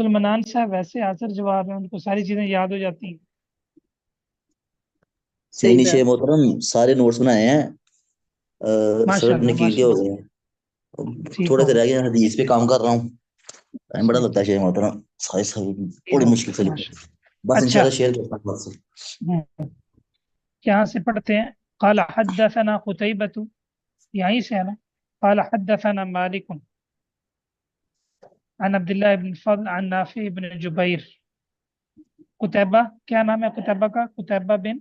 المنان صاحب ویسے حاضر جواب ہے، ان کو ساری چیزیں یاد ہو جاتی ہیں. صحیح نیچے محترم سارے نوٹس بنائے ہیں. ماشاء سر اللہ نکیلے ماشاء ہو اللہ. گئے ہیں، ٹھیک تھوڑے ہو سے رہ گئے ہیں، حدیث پہ کام کر رہا ہوں. ٹائم بڑا لگتا ہے شیخ محترم، ساری ٹھیک بڑی ہو مشکل سے لکھا ماشاء اللہ. بس اچھا انشاءاللہ شیئر کرتا ہوں بس. یہاں سے پڑھتے ہیں. قال حدثنا قتيبة، یہیں سے ہے نا. قال حدثنا مالك عن عبد الله بن الفضل عن نافع بن جبیر. قتیبہ کیا نام ہے قتیبہ کا؟ قتیبہ بن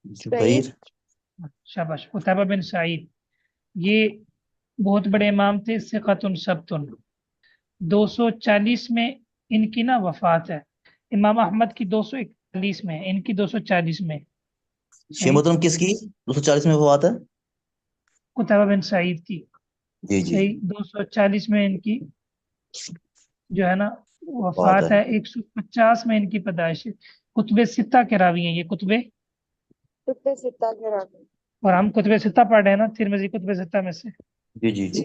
جبیر. شاباش، قتیبہ بن سعید. یہ بہت بڑے امام تھے، ثقۃ ثبت. 240 میں ان کی نا وفات ہے. امام احمد کی 241 میں، ان کی 240 میں. شیخ صحیح. محترم کس کی 240 میں وفات ہے؟ قتیبہ بن سعید کی. جی جی صحیح. 240 میں ان کی جو ہے نا بات وفات ہے. ہے. 150 میں ان کی پیدائش ہے. کتب ستہ کے راوی ہیں یہ کتب. اور ہم کتب ستہ پڑھ رہے ہیں نا، ترمذی کتب ستہ میں سے. جی جی جی.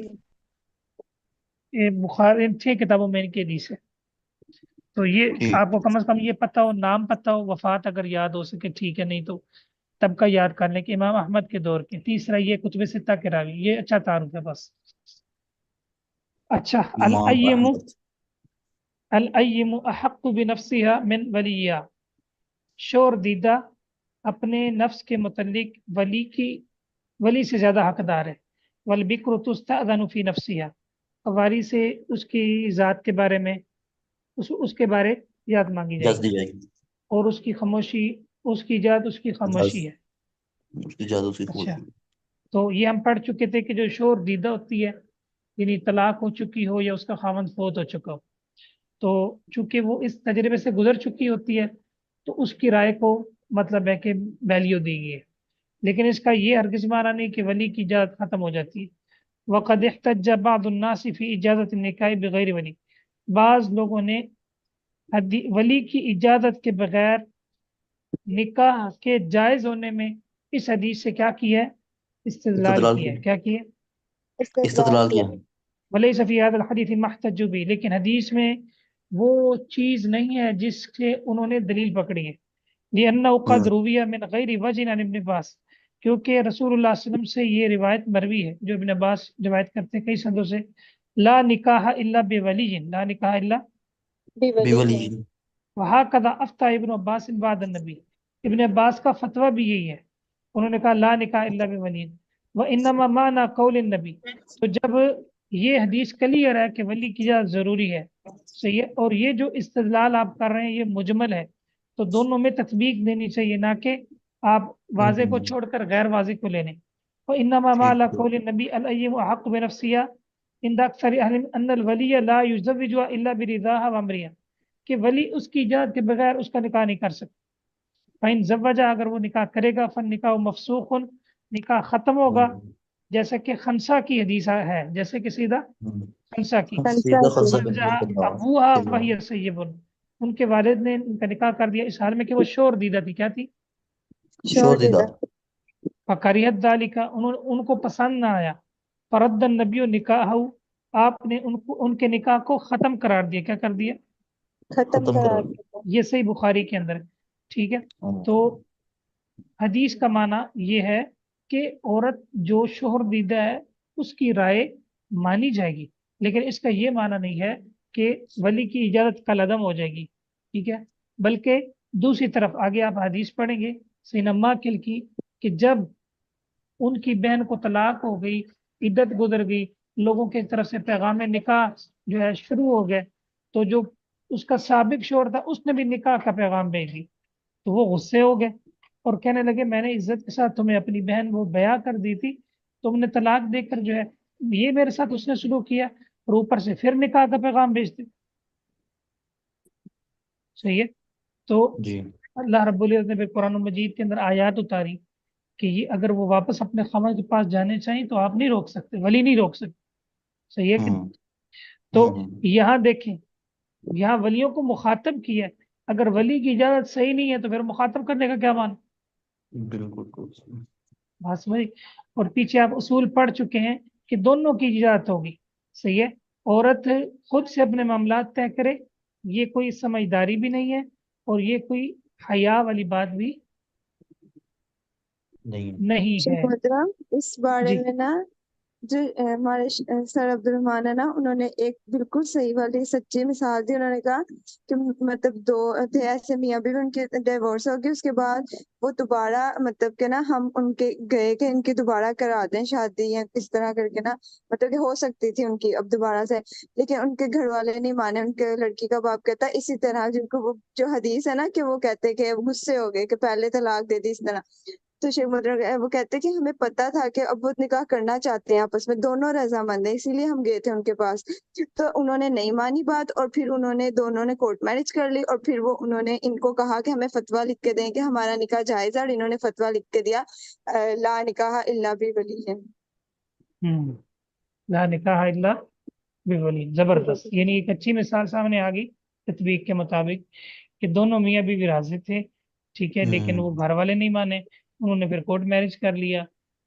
یہ بخاری ان 6 کتابوں میں ان کی حدیث ہے. تو یہ ٹھیک. آپ کو کم از کم یہ پتہ ہو، نام پتہ ہو، وفات اگر یاد ہو سکے ٹھیک ہے، نہیں تو تب کا یاد کر لیں کہ امام احمد کے دور کے. تیسرا یہ کتب ستہ کے راوی، یہ اچھا تعارف ہے بس. اچھا. امام احمد. الأیم احق بنفسها من ولیہ. شور دیدہ اپنے نفس کے متعلق ولی سے زیادہ حقدار ہے. والبکر تستأذن فی نفسها. قواری سے اس کی ذات کے بارے میں اس کے بارے یاد مانگی جائے اجازت گی. دی جائے گی. اور اس کی خاموشی، اس کی ایجاد اس کی خاموشی ہے. اجازت سے اچھا. کھول. تو یہ ہم پڑھ چکے تھے کہ جو شور دیدہ ہوتی ہے، یعنی طلاق ہو چکی ہو یا اس کا خاوند فوت ہو چکا ہو، تو چونکہ وہ اس تجربے سے گزر چکی ہوتی ہے تو اس کی رائے کو مطلب ہے کہ ویلیو دی گئی ہے. لیکن اس کا یہ ہرگز معنی نہیں کہ ولی کی اجازت ختم ہو جاتی ہے. وقد احتج بعض الناس فی اجازت النکاح بغیر ولی. بعض لوگوں نے ولی کی اجازت کے بغیر نکاح کے جائز ہونے میں اس حدیث سے کیا کیا ہے؟ استدلال استدلال کیا کیا. ہے. کیا کیا ہے؟ استدلال کیا. ولیس فی هذا الحدیث ما احتجوا به. لیکن حدیث میں وہ چیز نہیں ہے جس سے انہوں نے دلیل پکڑی ہے. لأنه قد روی من غیر وجہ عن ابن عباس. کیونکہ رسول اللہ صلی اللہ علیہ وسلم سے یہ روایت مروی ہے جو ابن عباس روایت کرتے ہیں کئی سندوں سے. لا نکاح الا بولی، لا نکاح الا بیولی. وہکذا افتى ابن عباس بعد النبی. ابن عباس کا فتویٰ بھی یہی ہے، انہوں نے کہا لا نکاح الا بولی. وانما معنی قول النبی. تو جب یہ حدیث کلیئر ہے کہ ولی کی اجازت ضروری ہے، صحیح ہے، اور یہ جو استدلال آپ کر رہے ہیں یہ مجمل ہے، تو دونوں میں تطبیق دینی چاہیے، نہ کہ آپ واضح کو چھوڑ کر غیر واضح کو لینے. وانما معنی قول النبی الایم احق بنفسها عند اکثر اہل ان الولی لا یزوجها الا برضاها وامرها. کہ ولی اس کی اجازت کے بغیر اس کا نکاح نہیں کر سکتا. فإن زوجہ، اگر وہ نکاح کرے گا، فن نکاح مفسوخ، نکاح ختم ہوگا. جیسے کہ خنسا کی حدیث ہے، جیسے کہ سیدھا خنسا کی. سیدھا خلصہ ابوہا وہی سیب، ان کے والد نے ان کا نکاح کر دیا اس حال میں کہ وہ شور دیدہ تھی. کیا تھی؟ شور دیدہ. فکریت ذالک، ان کو پسند نہ آیا. فرد النبی نکاح، آپ نے ان کے نکاح کو ختم قرار دیا. کیا کر دیا؟ ختم کرا. یہ صحیح بخاری کے اندر ہے. ٹھیک ہے. تو حدیث کا معنی یہ ہے کہ عورت جو شوہر دیدہ ہے اس کی رائے مانی جائے گی، لیکن اس کا یہ معنی نہیں ہے کہ ولی کی اجازت کل عدم ہو جائے گی. ٹھیک ہے. بلکہ دوسری طرف آگے آپ حدیث پڑھیں گے سیدنا ماکل کی، کہ جب ان کی بہن کو طلاق ہو گئی، عدت گزر گئی، لوگوں کی طرف سے پیغام نکاح جو ہے شروع ہو گئے، تو جو اس کا سابق شوہر تھا اس نے بھی نکاح کا پیغام بھیج دی. تو وہ غصے ہو گئے اور کہنے لگے میں نے عزت کے ساتھ تمہیں اپنی بہن وہ بیاہ کر دی تھی، تم نے طلاق دے کر جو ہے یہ میرے ساتھ اس نے سلوک کیا، اور اوپر سے پھر نکاح کا پیغام بھیجتے. صحیح ہے. تو جی. اللہ رب العزت نے قرآن مجید کے اندر آیات اتاری کہ یہ اگر وہ واپس اپنے خاوند کے پاس جانے چاہیں تو آپ نہیں روک سکتے، ولی نہیں روک سکتے. صحیح ہے کہ نہیں؟ تو یہاں دیکھیں، یہاں ولیوں کو مخاطب کیا ہے. اگر ولی کی اجازت صحیح نہیں ہے تو پھر مخاطب کرنے کا کیا مان؟ بالکل. بس وہی. اور پیچھے آپ اصول پڑھ چکے ہیں کہ دونوں کی اجازت ہوگی. صحیح ہے. عورت خود سے اپنے معاملات طے کرے، یہ کوئی سمجھداری بھی نہیں ہے، اور یہ کوئی حیا والی بات بھی نہیں شیخ ہے۔ محترم اس بارے جی میں نا جو ہمارے سر عبد الرحمان ہے نا، انہوں نے ایک بالکل صحیح والی سچی مثال دی۔ انہوں نے کہا کہ مطلب دو تھے ایسے میاں بیوی، ان کے ڈیورس ہو گئی، اس کے بعد وہ دوبارہ مطلب کہ نا ہم ان کے گئے کہ ان کی دوبارہ کرا دیں شادی یا کس طرح کر کے نا، مطلب کہ ہو سکتی تھی ان کی اب دوبارہ سے، لیکن ان کے گھر والے نہیں مانے۔ ان کے لڑکی کا باپ کہتا ہے اسی طرح، جن کو وہ جو حدیث ہے نا کہ وہ کہتے کہ غصے ہو گئے کہ پہلے طلاق دے دی اس طرح، تو شیخ مطلب وہ کہتے کہ ہمیں پتا تھا کہ اب وہ نکاح کرنا چاہتے ہیں آپس میں، دونوں رضامند ہیں، اسی لیے ہم گئے تھے ان کے پاس۔ تو انہوں نے نہیں مانی بات، اور پھر انہوں نے دونوں نے کورٹ میرج کر لی، اور پھر وہ انہوں نے ان کو کہا کہ ہمیں فتویٰ لکھ کے دیں کہ ہمارا نکاح جائز ہے، اور انہوں نے فتویٰ لکھ کے دیا لا نکاح الا بولی ہے۔ لا نکاح الا بولی، زبردست، یعنی ایک اچھی مثال سامنے آ گئی تطبیق کے مطابق کہ دونوں میاں بیوی راضی تھے، ٹھیک ہے، لیکن وہ گھر والے نہیں مانے، انہوں نے پھر کورٹ میرج کر لیا،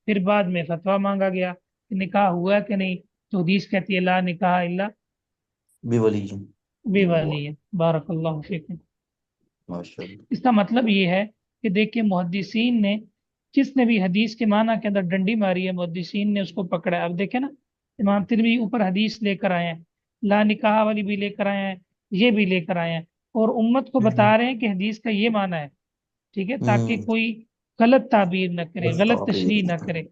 پھر بعد میں فتویٰ مانگا گیا کہ نکاح ہوا کہ نہیں، تو حدیث کہتی ہے لا نکاح الا بولی ہے۔ بارک اللہ فیکم۔ ماشاءاللہ۔ اس کا مطلب یہ ہے کہ دیکھیں محدثین نے، جس نے بھی حدیث کے معنی کے اندر ڈنڈی ماری ہے، محدثین نے اس کو پکڑا ہے۔ اب دیکھیں نا، امام ترمذی اوپر حدیث لے کر آئے ہیں، لا نکاح والی بھی لے کر آئے ہیں، یہ بھی لے کر آئے ہیں، اور امت کو بتا رہے ہیں کہ حدیث کا یہ معنی ہے، ٹھیک ہے، تاکہ کوئی غلط تعبیر نہ کرے، غلط تشریح نہ کرے۔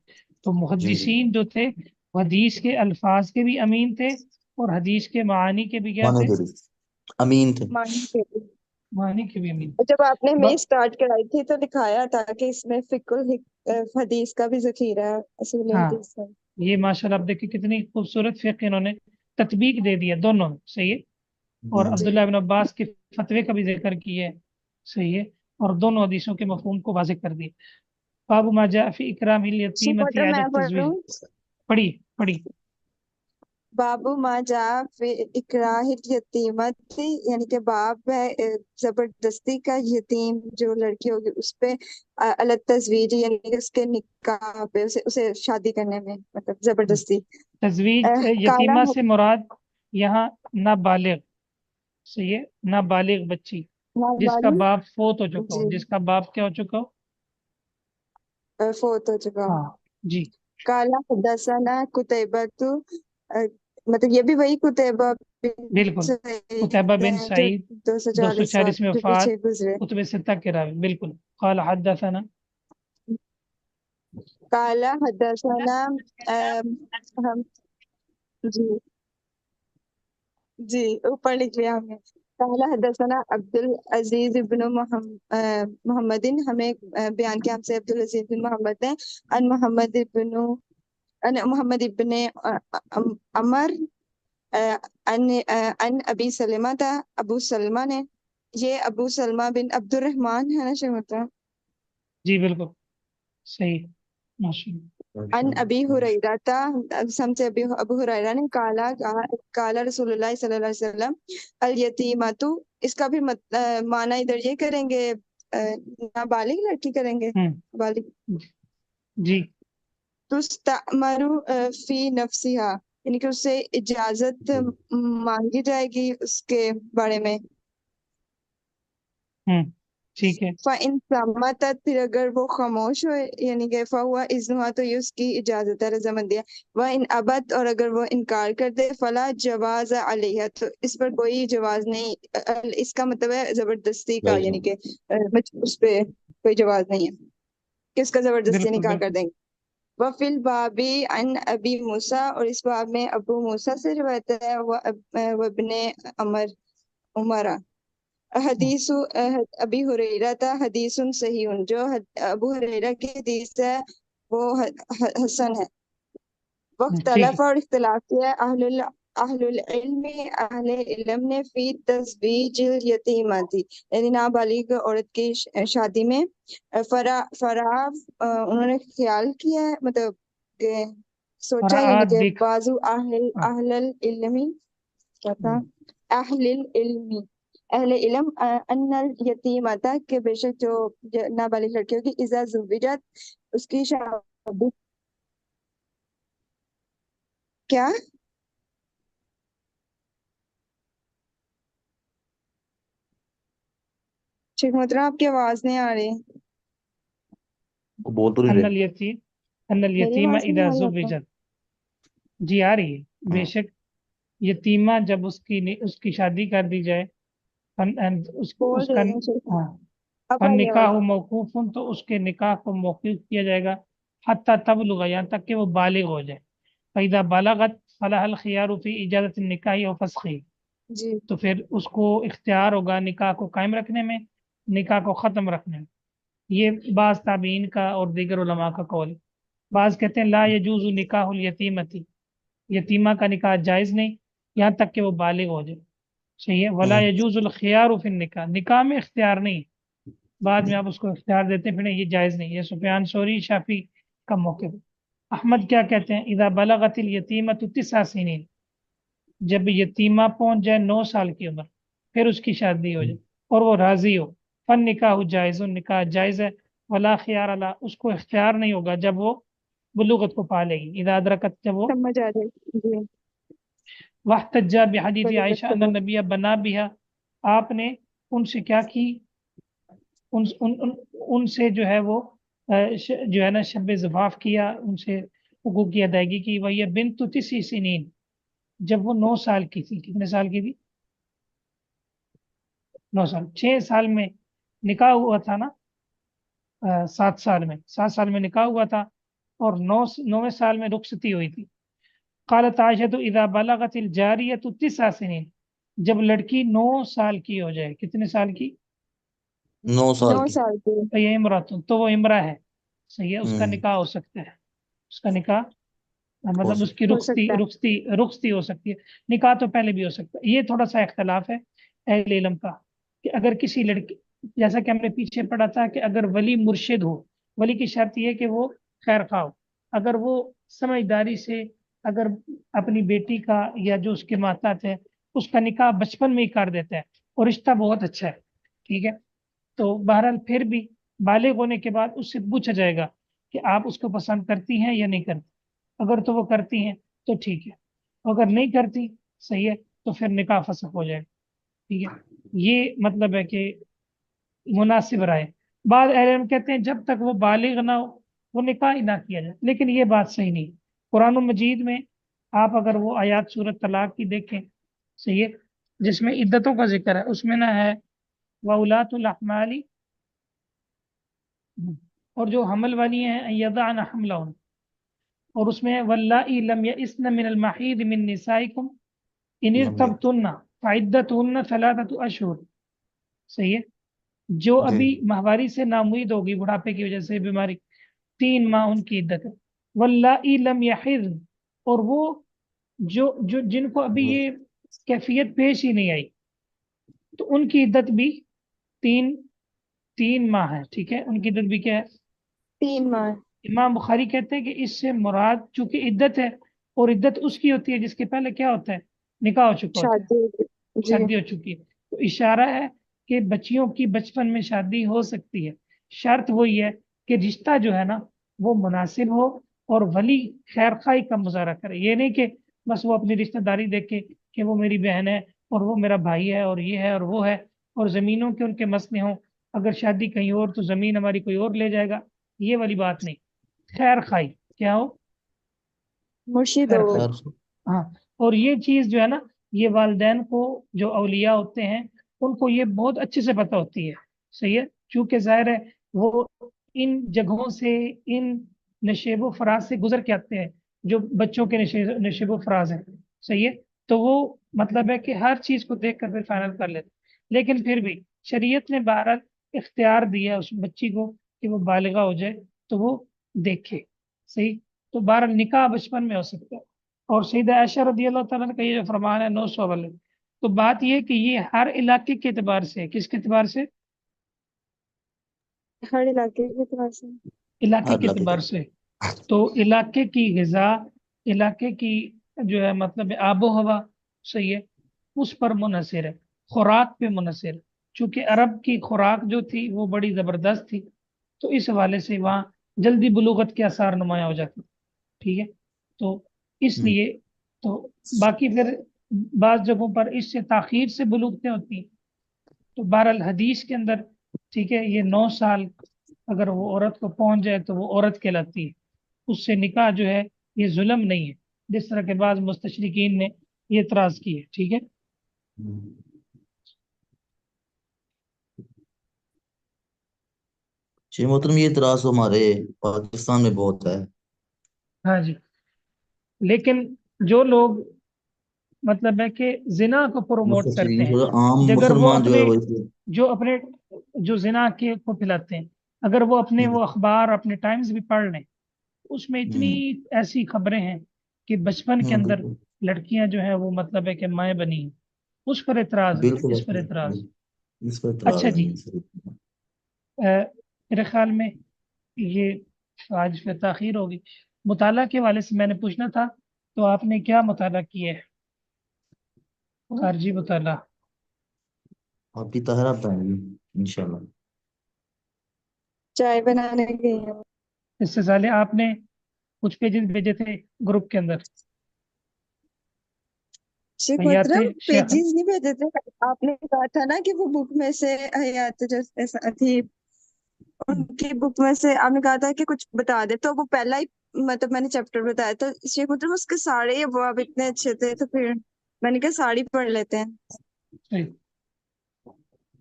تو محدثین جو تھے وہ حدیث کے الفاظ کے بھی امین تھے، اور حدیث کے معانی کے بھی کیا تھے، امین تھے۔ مانی کے بھی۔ معانی کے بھی امین اور جب آپ نے تھے۔ میں سٹارٹ کرائی تھی تو دکھایا تھا کہ اس میں فقہ حدیث کا بھی ذخیرہ ہے، اصول ہاں، حدیث کا۔ یہ ماشاء اللہ آپ دیکھیں کتنی خوبصورت فقہ انہوں نے تطبیق دے دیا دونوں میں، صحیح ہے، اور جی عبداللہ ابن عباس کے فتوے کا بھی ذکر کیا ہے، صحیح ہے، اور دونوں حدیثوں کے مفہوم کو واضح کر دیا۔ باب ما جاء فی اکرام الیتیمۃ میں عند التزویج، پڑھوں پڑھی پڑھی۔ بابو ما جا فی اکراہ الیتیمت، یعنی کہ باب ہے زبردستی کا یتیم جو لڑکی ہوگی اس پہ التزویج، یعنی کہ اس کے نکاح پہ اسے شادی کرنے میں، مطلب زبردستی۔ تزویج کالا یتیمہ سے مراد یہاں نابالغ، صحیح ہے، نابالغ بچی جس کا والی، باپ فوت ہو چکا جی ہو، جس کا باپ کیا ہو چکا ہو، فوت ہو چکا ہو۔ ہاں جی کالا حدثنا قتیبۃ، مطلب یہ بھی وہی قتیبہ بن بالکل، سعید قتیبہ بن ہے جو سعید 240 سال 240 میں جو وفات، پیچھے گزرے۔ کتب ستہ کے راوی، بالکل۔ قال حدثنا، کالا حدثنا ہم، جی جی اوپر لکھ لیا ہم نے۔ کالا حدثنا عبد العزیز ابن محمد، ہمیں بیان کیا ہم سے عبد العزیز بن محمد نے، ان محمد ابن عمر، ان ابی سلمہ تھا، ابو سلمہ نے، یہ ابو سلمہ بن عبد الرحمن ہے نا شیخ؟ جی بالکل صحیح، ماشاء اللہ۔ ان ابی ہریرہ تھا، سمجھے ابو ہریرہ نے، کالا رسول اللہ صلی اللہ علیہ وسلم الیتیمۃ، اس کا بھی معنی ادھر یہ کریں گے نابالغ لڑکی کریں گے، ہوں بالغ، جی تستعمر فی نفسہا، یعنی کہ اس سے اجازت مانگی جائے گی اس کے بارے میں۔ ٹھیک ہے، فَإِن سَمَتَتْ، پھر اگر وہ خاموش ہوئے، یعنی کہ فَهُوَ إِذْنُهَا، تو یہ اس کی اجازت ہے، رضامندی ہے۔ وَإِنْ أَبَتْ، اور اگر وہ انکار کر دے، فَلَا جَوَازَ عَلَيْهَا، تو اس پر کوئی جواز نہیں، اس کا مطلب ہے زبردستی کا، یعنی کہ اس پہ کوئی جواز نہیں ہے کہ اس کا زبردستی بالکل نکاح کر بالکل۔ دیں گے۔ وَفِي الْبَابِ عَنْ أَبِي مُوسَىٰ، اور اس باب میں ابو موسیٰ سے روایت ہے، وابن عمر، حدیث ابی ہریرہ تھا حدیث صحیح، جو ابو ہریرہ کی حدیث ہے وہ حسن ہے۔ ٹھیک واختلف، اور اختلاف کیا اہل العلم، اہل علم نے، فی تزویج الیتیمۃ، یعنی نابالغ عورت کی شادی میں، انہوں نے خیال کیا ہے، مطلب کہ سوچا، یعنی فراعات کہ دیکھ، بازو اہل العلم، کیا تھا، اہل العلم، اہل علم، ان الیتیمۃ، کہ بے شک جو نابالغ لڑکی ہوگی، اذا زوجت، اس کی شادی، کیا شیخ محترم آپ کی آواز نہیں آ رہی. وہ بول تو نہیں ان رہے. الیتیم ان میری الیتیم آواز نہیں اذا آ رہی آپ کو؟ زوجت. جی آ رہی ہے بے ہاں. شک. یتیمہ جب اس کی شادی کر دی جائے بول اس کا رہے ہیں شیخ. ہاں اب فن آئی نکاح آواز. موقوف تو اس کے نکاح کو موقوف کیا جائے گا حتیٰ تبلغ یہاں تک کہ وہ بالغ ہو جائے. فَإِذَا بَلَغَتْ فَلَهَا الْخِيَارُ فِي إِجَازَةِ النِّكَاحِ أَوْ فَسْخِهِ. جی تو پھر اس کو اختیار ہوگا نکاح کو قائم رکھنے میں نکاح کو ختم رکھنے میں. یہ بعض تابعین کا اور دیگر علماء کا قول ہے. بعض کہتے ہیں لا یجوز نکاح الیتیمتی، یتیمہ کا نکاح جائز نہیں یہاں تک کہ وہ بالغ ہو جائے. صحیح ہے. ولا یجوز الخیار فی النکاح، نکاح میں اختیار نہیں، بعد میں آپ اس کو اختیار دیتے ہیں پھر نہیں، یہ جائز نہیں. یہ سفیان ثوری شافعی کا موقف. احمد کیا کہتے ہیں؟ اذا بلغت الیتیمۃ 9 سنین، جب یتیمہ پہنچ جائے 9 سال کی عمر پھر اس کی شادی ہو جائے اور وہ راضی ہو، فن نکاح جائز، نکاح جائز ہے. ولا خیار اللہ، اس کو اختیار نہیں ہوگا جب وہ بلوغت کو پالے گی. اذا ادرکت، جب وہ سمجھ آ رہی. جی واحتج بحدیث بلغت عائشہ کے ان بعد. النبی بنا بها، آپ نے ان سے کیا کی، ان, ان, ان, ان سے جو ہے وہ جو ہے نا شب زفاف کیا، ان سے حقوق کی ادائیگی کی. وہی بنت 9 سنین، جب وہ 9 سال کی تھی. کتنے سال کی تھی؟ 9 سال. 6 سال میں نکاح ہوا تھا نا، 7 سال میں نکاح ہوا تھا اور 9ویں سال میں رخصتی ہوئی تھی. قالت عائشہ اذا بلغت الجاریہ 9 سنین، جب لڑکی 9 سال کی ہو جائے. کتنے سال کی؟ 9 سال 9 کی. سال کی. یہ امراتن، تو وہ امرا ہے. صحیح ہے. اس کا نکاح ہو سکتا ہے. اس کا نکاح ہو مطلب اس کی ہو سکتا ہے. رخصتی ہو سکتی ہے. نکاح تو پہلے بھی ہو سکتا ہے. یہ تھوڑا سا اختلاف ہے اہل علم کا کہ اگر کسی لڑکی، جیسا کہ ہم نے پیچھے پڑھا تھا کہ اگر ولی مرشد ہو، ولی کی شرط یہ ہے کہ وہ خیر خواہ ہو. اگر وہ سمجھداری سے اگر اپنی بیٹی کا یا جو اس کے ماتحت ہے اس کا نکاح بچپن میں ہی کر دیتا ہے اور رشتہ بہت اچھا ہے، ٹھیک ہے، تو بہرحال پھر بھی بالغ ہونے کے بعد اس سے پوچھا جائے گا کہ آپ اس کو پسند کرتی ہیں یا نہیں کرتی. اگر تو وہ کرتی ہیں تو ٹھیک ہے، اگر نہیں کرتی صحیح ہے تو پھر نکاح فسخ ہو جائے گا. ٹھیک ہے. یہ مطلب ہے کہ مناسب رائے. بعض اہل علم کہتے ہیں جب تک وہ بالغ نہ ہو وہ نکاح ہی نہ کیا جائے، لیکن یہ بات صحیح نہیں. قرآن مجید میں آپ اگر وہ آیات سورۃ طلاق کی دیکھیں، صحیح ہے، جس میں عدتوں کا ذکر ہے، اس میں نہ ہے وَأُولَاتُ الْأَحْمَالِ، اور جو حمل والی ہیں یضعن حملہن، اور اس میں واللائی لم یئسن من المحیض من نسائکم ان ارتبتن فعدتهن 3 اشہر. صحیح ہے. جو جی. ابھی ماہواری سے نامید ہوگی بڑھاپے کی وجہ سے بیماری، 3 ماہ ان کی عدت ہے. واللائی لم یحض، اور وہ جو جن کو ابھی یہ کیفیت پیش ہی نہیں آئی تو ان کی عدت بھی 3 ماہ ہے. ٹھیک ہے. ان کی عدت بھی کیا ہے؟ 3 ماہ. امام بخاری کہتے ہیں کہ اس سے مراد چونکہ عدت ہے اور عدت اس کی ہوتی ہے جس کے پہلے کیا ہوتا ہے؟ نکاح ہو چکا ہوتا ہے، شادی. جی شادی ہو چکی ہے. تو اشارہ ہے کہ بچیوں کی بچپن میں شادی ہو سکتی ہے. شرط وہی ہے کہ رشتہ جو ہے نا وہ مناسب ہو اور ولی خیر خواہی کا مظاہرہ کرے. یہ نہیں کہ بس وہ اپنی رشتہ داری دیکھے کہ وہ میری بہن ہے اور وہ میرا بھائی ہے اور یہ ہے اور وہ ہے اور زمینوں کے ان کے مسئلے ہوں، اگر شادی کہیں اور تو زمین ہماری کوئی اور لے جائے گا. یہ والی بات نہیں. خیر خواہی کیا ہو؟ مرشد خیر ہو. خواہی. ہاں. اور یہ چیز جو ہے نا یہ والدین کو جو اولیاء ہوتے ہیں ان کو یہ بہت اچھے سے پتہ ہوتی ہے. صحیح ہے. چونکہ ظاہر ہے وہ ان جگہوں سے، ان نشیب و فراز سے گزر کے آتے ہیں جو بچوں کے نشیب و فراز ہیں. صحیح ہے. تو وہ مطلب ہے کہ ہر چیز کو دیکھ کر پھر فائنل کر لیتے. لیکن پھر بھی شریعت نے بہرحال اختیار دیا اس بچی کو کہ وہ بالغہ ہو جائے تو وہ دیکھے. صحیح. تو بہرحال نکاح بچپن میں ہو سکتا ہے. اور سیدہ عائشہ رضی اللہ تعالیٰ نے کا یہ جو فرمان ہے 900 والے، تو بات یہ کہ یہ ہر علاقے کے اعتبار سے، کس کے اعتبار سے؟ ہر علاقے کے اعتبار سے. علاقے ہر کے لگے اعتبار سے. تو علاقے کی غذا، علاقے کی جو ہے مطلب آب و ہوا، صحیح ہے، اس پر منحصر ہے، خوراک پہ منحصر ہے. چونکہ عرب کی خوراک جو تھی وہ بڑی زبردست تھی تو اس حوالے سے وہاں جلدی بلوغت کے آثار نمایاں ہو جاتے. ٹھیک ہے. تو اس لیے تو باقی پھر بعض جگہوں پر اس سے تاخیر سے بلوغتیں ہوتی ہیں. تو بہرحال حدیث کے اندر ٹھیک ہے، یہ 9 سال اگر وہ عورت کو پہنچ جائے تو وہ عورت کہلاتی ہے، اس سے نکاح جو ہے یہ ظلم نہیں ہے، جس طرح کے بعض مستشرقین نے یہ اعتراض کی ہے. ٹھیک ہے. جی محترم، یہ اعتراض تو ہمارے پاکستان میں بہت ہے. ہاں جی، لیکن جو لوگ مطلب ہے کہ زنا کو پروموٹ کرتے ہیں، عام اگر وہ مسلمان جو ہے اپنے جو اپنے جو زنا کے کو پھیلاتے ہیں، اگر وہ اپنے وہ اخبار اپنے ٹائمز بھی پڑھ لیں، اس میں اتنی ایسی خبریں ہیں کہ بچپن کے اندر لڑکیاں جو ہیں وہ مطلب ہے کہ مائیں بنی ہیں. اس پر اعتراض ہے، بالکل اس پر اعتراض. اس پر اعتراض اچھا جی، ہے. میرے خیال میں یہ آج پھر تاخیر ہوگی. مطالعہ کے والے سے میں نے پوچھنا تھا، تو آپ نے کیا مطالعہ کیا ہے؟ خارجی مطالعہ. آپ کی طاہرہ بتائیں گی انشاءاللہ. چائے بنانے گئی ہیں. اس سے پہلے آپ نے کچھ پیجز بھیجے تھے گروپ کے اندر. شیخ حیات محترم شیخ. پیجز نہیں بھیجے تھے، آپ نے کہا تھا نا کہ وہ بک میں سے حیات جو تھی ان کی بک میں سے آپ نے کہا تھا کہ کچھ بتا دے، تو وہ پہلا ہی مطلب میں نے چیپٹر بتایا تو شیخ محترم اس کے سارے ابواب اتنے اچھے تھے، تو پھر میں نے کہا ساڑی پڑھ لیتے ہیں. صحیح.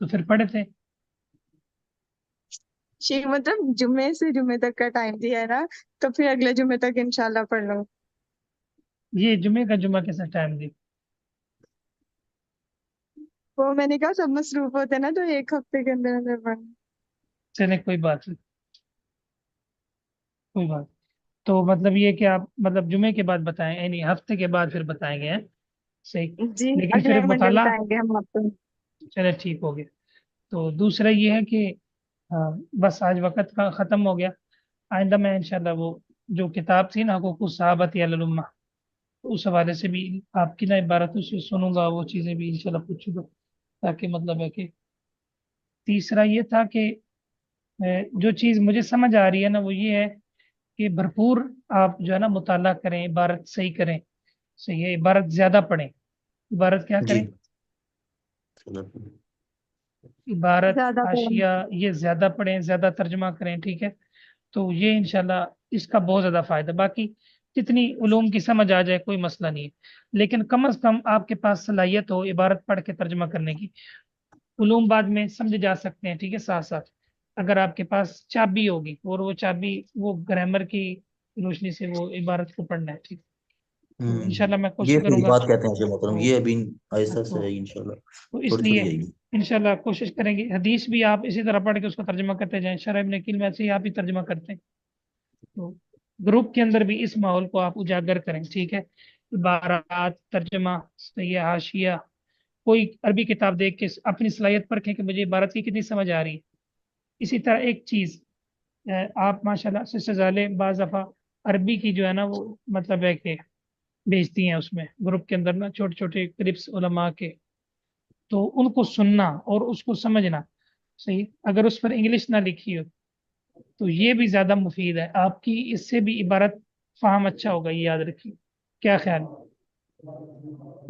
تو پھر پڑھے تھے. شیخ محترم جمعے سے جمعے تک کا ٹائم دیا ہے نا، تو پھر اگلے جمعے تک انشاءاللہ پڑھ لوں. یہ جمعے کا جمعہ کیسا ٹائم دی؟ وہ میں نے کہا سب مصروف ہوتے ہیں نا، تو ایک ہفتے کے اندر اندر پڑھ. چلے کوئی بات نہیں، کوئی بات. تو مطلب یہ کہ آپ مطلب جمعے کے بعد بتائیں، یعنی ہفتے کے بعد پھر بتائیں گے. صحیح. جی لیکن اگلے پھر منڈے مطالعہ بتائیں گے ہم آپ کو. چلے ٹھیک ہو گیا. تو دوسرا یہ ہے کہ بس آج وقت کا ختم ہو گیا. آئندہ میں انشاءاللہ وہ جو کتاب تھی نا حقوق الصحابۃ علی الامہ، اس حوالے سے بھی آپ کی نا عبارتوں سے سنوں گا، وہ چیزیں بھی انشاءاللہ پوچھوں گا، تاکہ مطلب ہے کہ تیسرا یہ تھا کہ جو چیز مجھے سمجھ آ رہی ہے نا وہ یہ ہے کہ بھرپور آپ جو ہے نا مطالعہ کریں، عبارت صحیح کریں. صحیح ہے، عبارت زیادہ پڑھیں. عبارت کیا جی کریں؟ عبارت زیادہ پڑھیں. حاشیہ یہ زیادہ پڑھیں، زیادہ ترجمہ کریں. ٹھیک ہے. تو یہ انشاءاللہ اس کا بہت زیادہ فائدہ. باقی جتنی علوم کی سمجھ آ جائے کوئی مسئلہ نہیں ہے، لیکن کم از کم آپ کے پاس صلاحیت ہو عبارت پڑھ کے ترجمہ کرنے کی. علوم بعد میں سمجھے جا سکتے ہیں، ٹھیک ہے، ساتھ ساتھ اگر آپ کے پاس چابی ہوگی، اور وہ چابی وہ گرامر کی روشنی سے وہ عبارت کو پڑھنا ہے. ٹھیک. تو انشاءاللہ میں یہ کوشش کروں صحیح گا. بات کہتے ہیں محترم، تو یہ ابھی آہستہ سے تو ہے انشاءاللہ، تو اس تھوڑی لیے تھوڑی آئے گی. انشاءاللہ کوشش کریں گے. حدیث بھی آپ اسی طرح پڑھ کے اس کا ترجمہ کرتے جائیں. شرح ابن عقیل میں ایسے ہی آپ ہی ترجمہ کرتے ہیں. تو گروپ کے اندر بھی اس ماحول کو آپ اجاگر کریں. ٹھیک ہے. عبارات، ترجمہ، صحیح حاشیہ، کوئی عربی کتاب دیکھ کے اپنی صلاحیت پرکھیں کہ مجھے عبارت کی کتنی سمجھ آ رہی ہے. اسی طرح ایک چیز آپ ماشاءاللہ سسٹر زالے بعض دفعہ عربی کی جو ہے نا وہ مطلب ہے کہ بھیجتی ہیں اس میں گروپ کے اندر نا چھوٹے چھوٹے کلپس علماء کے، تو ان کو سننا اور اس کو سمجھنا. صحیح. اگر اس پر انگلش نہ لکھی ہو تو یہ بھی زیادہ مفید ہے آپ کی، اس سے بھی عبارت فہم اچھا ہوگا. یہ یاد رکھیے. کیا خیال ہے؟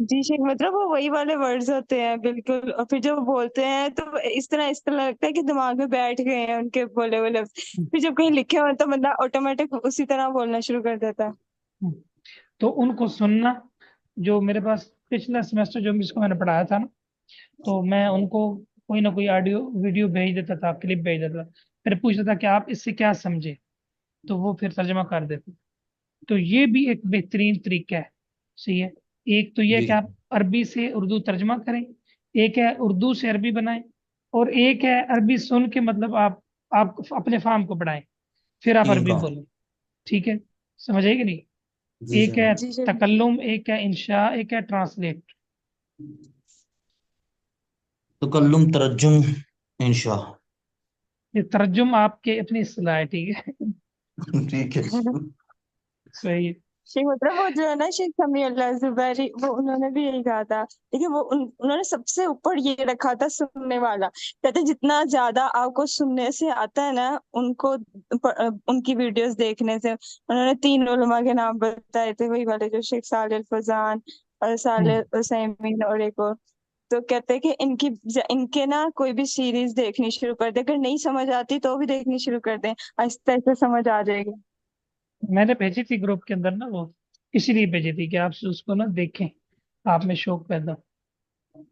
جی شیخ مطلب وہ وہی والے ورڈز ہوتے ہیں بالکل، اور پھر جب وہ بولتے ہیں تو اس طرح لگتا ہے کہ دماغ میں بیٹھ گئے ہیں ان کے بولے ہوئے لفظ. پھر جب کہیں لکھے ہوئے تو بندہ آٹومیٹک اسی طرح بولنا شروع کر دیتا ہے. تو ان کو سننا. جو میرے پاس پچھلا سیمسٹر جو جس کو میں نے پڑھایا تھا نا، تو میں ان کو کوئی نہ کوئی آڈیو ویڈیو بھیج دیتا تھا، کلپ بھیج دیتا تھا، پھر پوچھتا تھا کہ آپ اس سے کیا سمجھے، تو وہ پھر ترجمہ کر دیتے. تو یہ بھی ایک بہترین طریقہ ہے. صحیح ہے. ایک تو یہ جی کہ آپ عربی سے اردو ترجمہ کریں، ایک ہے اردو سے عربی بنائیں، اور ایک ہے عربی سن کے مطلب آپ اپنے فام کو بڑھائیں، پھر آپ تین عربی کام. بولیں. ٹھیک ہے. سمجھ آئے کہ نہیں؟ جی ایک ہے جی شیخ تکلم، ایک ہے انشاء، ایک ہے ٹرانسلیٹ. تکلم، ترجم، انشاء. یہ ترجم آپ کے اپنی اصطلاح ہے. ٹھیک ہے. ٹھیک ہے. صحیح ہے. شیخ مطلب وہ جو ہے نا شیخ سمیع اللہ زبیری، وہ انہوں نے بھی یہی کہا تھا، لیکن وہ انہوں نے سب سے اوپر یہ رکھا تھا سننے والا. کہتے جتنا زیادہ آپ کو سننے سے آتا ہے نا ان کو ان کی ویڈیوز دیکھنے سے. انہوں نے 3 علماء کے نام بتائے تھے، وہی والے جو شیخ صالح الفوزان اور صالح عثیمین اور ایک اور. تو کہتے ہیں کہ ان کے نا کوئی بھی سیریز دیکھنی شروع کر دیں, اگر نہیں سمجھ آتی تو بھی دیکھنی شروع کر دیں, آہستہ آہستہ سمجھ آ جائے گی. میں نے بھیجی تھی گروپ کے اندر نا, وہ اسی لیے بھیجی تھی کہ آپ اس کو نا دیکھیں, آپ میں شوق پیدا ہو.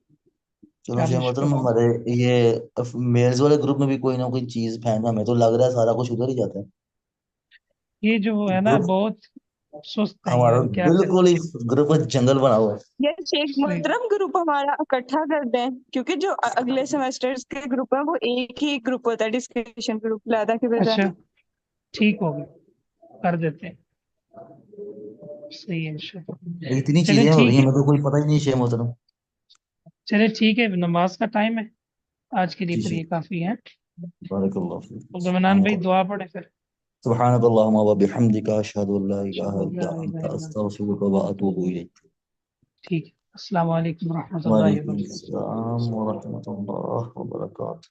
چلو آپ شیخ نے محترم, شوق, ہمارے یہ میلز والے گروپ میں بھی کوئی نہ کوئی چیز پھینکا, ہمیں تو لگ رہا ہے سارا کچھ ادھر ہی جاتا ہے. یہ جو ہے نا گروپ بہت سست ہے ہمارا یار, کیا کریں. بالکل ہی گروپ جنگل بنا ہوا ہے. یہ شیخ محترم گروپ ہمارا اکٹھا کر دیں, کیونکہ جو اگلے سیمسٹر کے گروپ ہیں وہ ایک ہی گروپ ہوتا ہے, ڈسکشن گروپ لادا کے بجائے. اچھا ٹھیک ہوگی, کر دیتے ہیں. صحیح ہے انشاءاللہ. اتنی چلے چیزیں ہو رہی ٹھیک ہیں, ہے, مجھے کوئی پتہ ہی نہیں شیخ محترم. چلے ٹھیک ہے, نماز کا ٹائم ہے آج کے لیے, جی پھر جی, یہ کافی ہے. بارک اللہ فیک. عبدالمنان بھائی دعا پڑھے پھر. سبحانک اللہم و بحمدک, اشہد ان لا الہ لا الا الہ انت, الا انت. استغفرک و اتوب الیک. ٹھیک ہے, السلام علیکم ورحمۃ اللہ وعلیکم وبرکاتہ. السلام ورحمۃ اللہ وبرکاتہ.